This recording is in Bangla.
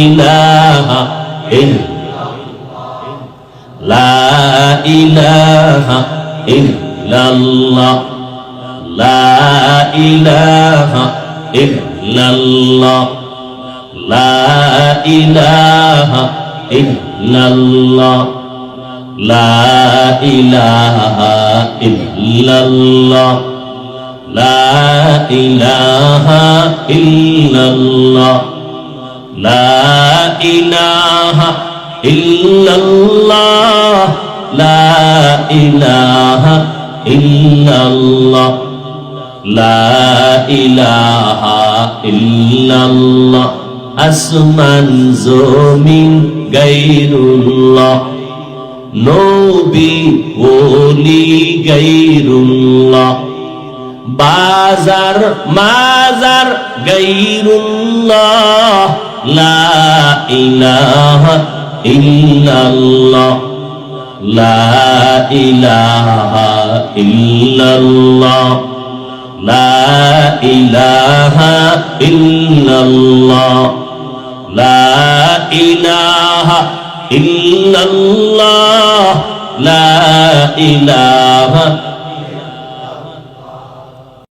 ইলাহা লা ইলাহা ইল্লাল্লাহ লা ইলাহা ইল্লাল্লাহ লা ইলাহা ইল্লাল্লাহ লা ইলাহা ইল্লাল্লাহ লা ইলাহা ইল্লাল্লাহ লা ইলাহা ইল্লাল্লাহ লা ইলাহা ইল্লাল্লাহ লা ইলাহা ইল্লাল্লাহ আসমান জমিন গায়রুল্লাহ নবী ওলি গায়রুল্লাহ বাজার মাজার গায়রুল্লাহ লা ইলাহা ইল্লাল্লাহ লা ইলাহা ইল্লাল্লাহ লা ইলাহা ইল্লাল্লাহ লা ইলাহা ইল্লাল্লাহ লা ইলাহা